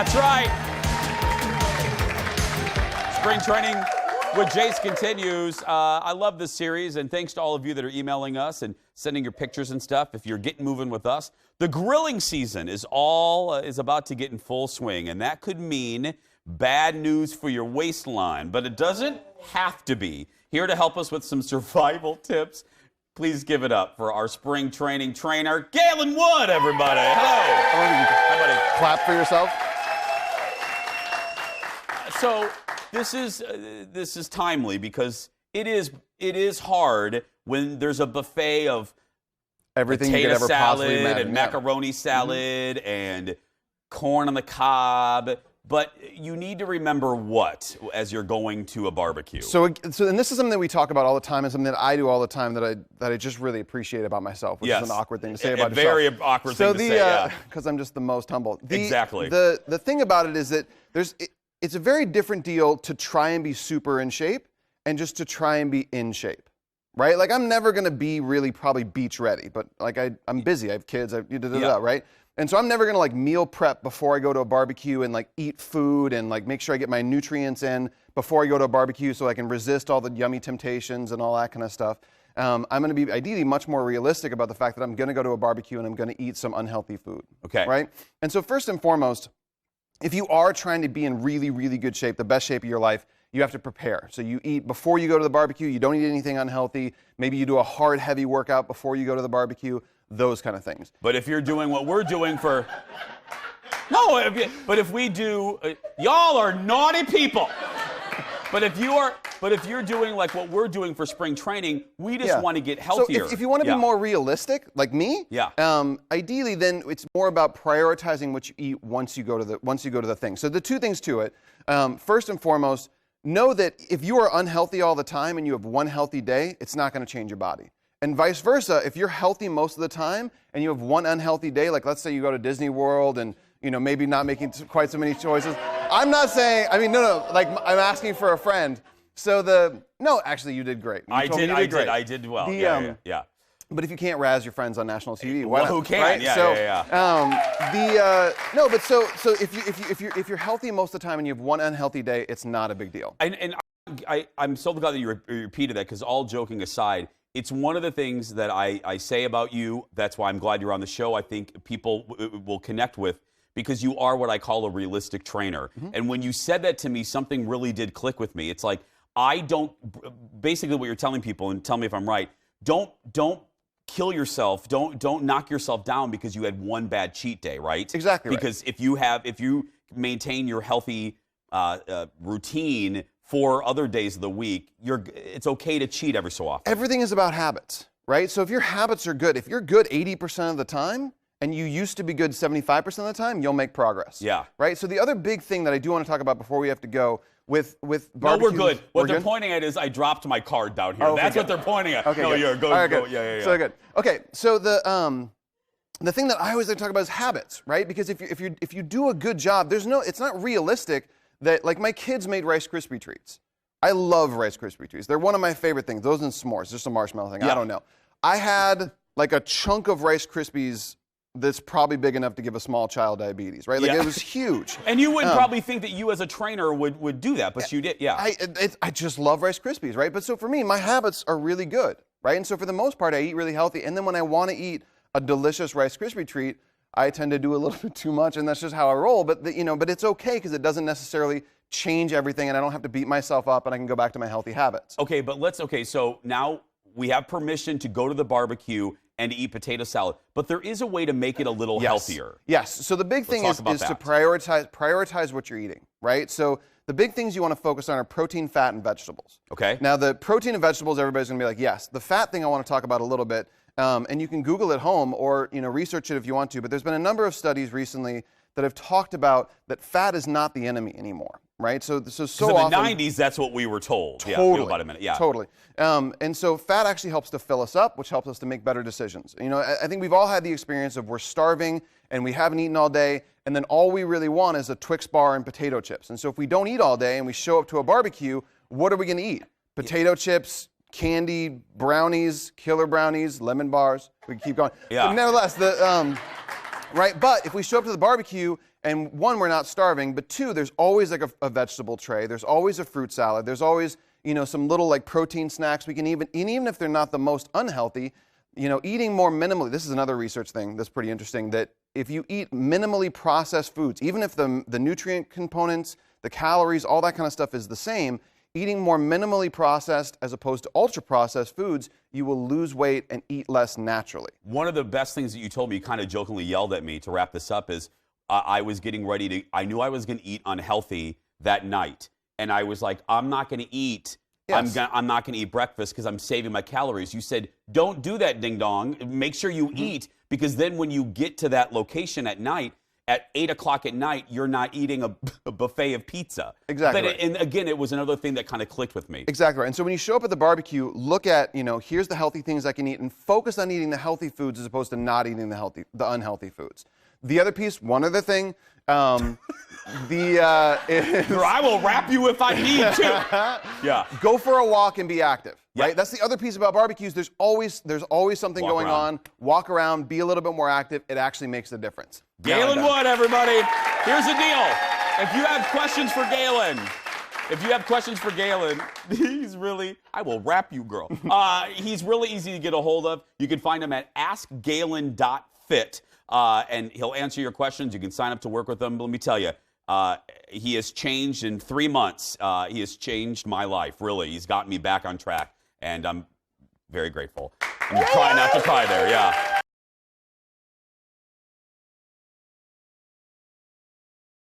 That's right. Spring training with Jace continues. I love this series, and thanks to all of you that are emailing us and sending your pictures and stuff. If you're getting moving with us, the grilling season is about to get in full swing, and that could mean bad news for your waistline, but it doesn't have to be. Here to help us with some survival tips, please give it up for our spring training trainer, Galen Wood, everybody. Hello. Hi, buddy. Clap for yourself. So this is timely because it is hard when there's a buffet of Everything you could potato ever possibly salad imagine. and macaroni salad and corn on the cob. But you need to remember what as you're going to a barbecue. So and this is something that we talk about all the time, and something that I do all the time that I just really appreciate about myself, which is an awkward thing to say about yourself. A very awkward thing to say, yeah. Because I'm just the most humble. Exactly. The thing about it is that it's a very different deal to try and be super in shape and just to try and be in shape, right? Like, I'm never going to be really probably beach ready, but like I'm busy. I have kids, right? And so I'm never going to like meal prep before I go to a barbecue and like eat food and like make sure I get my nutrients in before I go to a barbecue so I can resist all the yummy temptations and all that kind of stuff. I'm going to be ideally much more realistic about the fact that I'm going to go to a barbecue and I'm going to eat some unhealthy food. Okay. Right? And so first and foremost, if you are trying to be in really, really good shape, the best shape of your life, you have to prepare. So you eat before you go to the barbecue. You don't eat anything unhealthy. Maybe you do a hard, heavy workout before you go to the barbecue. Those kind of things. But if you're doing what we're doing for... No, but if we do... y'all are naughty people. But if you're doing like what we're doing for spring training, we just want to get healthier. So if you want to be more realistic, like me, ideally then it's more about prioritizing what you eat once you go to the thing. So the two things to it. First and foremost, know that if you are unhealthy all the time and you have one healthy day, it's not going to change your body. And vice versa, if you're healthy most of the time and you have one unhealthy day, like let's say you go to Disney World and maybe not making quite so many choices. I'm not saying, like I'm asking for a friend. So actually you did great. I did well. Yeah. But if you can't razz your friends on national TV, why not? Who can? Right? So if you're healthy most of the time and you have one unhealthy day, it's not a big deal. And I'm so glad that you repeated that, because all joking aside, it's one of the things that I say about you. That's why I'm glad you're on the show. I think people will connect with, because you are what I call a realistic trainer. Mm-hmm. And when you said that to me, something really did click with me. It's like, basically what you're telling people, and tell me if I'm right, don't kill yourself, don't knock yourself down because you had one bad cheat day, right? Exactly. Because if you maintain your healthy routine for other days of the week, it's okay to cheat every so often. Everything is about habits, right? So if your habits are good, if you're good 80% of the time, and you used to be good 75% of the time, you'll make progress. Yeah. Right? So the other big thing that I do want to talk about before we have to go with barbecues. No, we're good. What they're pointing at is I dropped my card down here. That's what they're pointing at. Okay, no, you're good. All right, go. good. Yeah. So good. Okay, so the thing that I always like to talk about is habits, right? Because if you do a good job, it's not realistic that, like, my kids made Rice Krispie treats. I love Rice Krispie treats. They're one of my favorite things. Those and s'mores, just a marshmallow thing. Yeah. I don't know. I had like a chunk of Rice Krispies that's probably big enough to give a small child diabetes, right? Like, it was huge. And you wouldn't probably think that you as a trainer would do that, but you did, yeah. I just love Rice Krispies, right? But so for me, my habits are really good, right? And so for the most part, I eat really healthy. And then when I want to eat a delicious Rice Krispie treat, I tend to do a little bit too much, and that's just how I roll. But but it's okay, because it doesn't necessarily change everything, and I don't have to beat myself up, and I can go back to my healthy habits. Okay, so now we have permission to go to the barbecue and to eat potato salad, but there is a way to make it a little healthier. Yes. So the big thing is to prioritize what you're eating, right? So the big things you want to focus on are protein, fat, and vegetables. Okay. Now the protein and vegetables, everybody's going to be like, yes. The fat thing I want to talk about a little bit, and you can Google at home or research it if you want to. But there's been a number of studies recently that have talked about that fat is not the enemy anymore, right? So in the often, 90s, that's what we were told. Totally. Yeah, about a minute. Yeah. Totally. And so fat actually helps to fill us up, which helps us to make better decisions. I think we've all had the experience of we're starving and we haven't eaten all day, and then all we really want is a Twix bar and potato chips. And so if we don't eat all day and we show up to a barbecue, what are we going to eat? Potato chips, candy, brownies, killer brownies, lemon bars. We can keep going. Yeah. But nevertheless, right? But if we show up to the barbecue And one, we're not starving, but two, there's always like a vegetable tray. There's always a fruit salad. There's always, some little like protein snacks we can even, and even if they're not the most unhealthy, eating more minimally. This is another research thing that's pretty interesting, that if you eat minimally processed foods, even if the nutrient components, the calories, all that kind of stuff is the same, eating more minimally processed as opposed to ultra processed foods, you will lose weight and eat less naturally. One of the best things that you told me, you kind of jokingly yelled at me to wrap this up, is I was getting ready to, I knew I was going to eat unhealthy that night. And I was like, I'm not going to eat. Yes. I'm not going to eat breakfast because I'm saving my calories. You said, don't do that, ding dong. Make sure you eat, because then when you get to that location at night, at 8 o'clock at night, you're not eating a buffet of pizza. Exactly. But and again, it was another thing that kind of clicked with me. Exactly right. And so when you show up at the barbecue, look at, here's the healthy things I can eat, and focus on eating the healthy foods as opposed to not eating the unhealthy foods. The other piece, one other thing, I will wrap you if I need to. Yeah. Go for a walk and be active. Yeah. Right? That's the other piece about barbecues. There's always something going on. Walk around, be a little bit more active. It actually makes a difference. Galen Wood, everybody. Here's the deal. If you have questions for Galen, he's really, I will wrap you, girl. He's really easy to get a hold of. You can find him at askgalen.fit. And he'll answer your questions. You can sign up to work with him. But let me tell you, he has changed in 3 months. He has changed my life, really. He's gotten me back on track, and I'm very grateful. I'm trying not to cry there, yeah.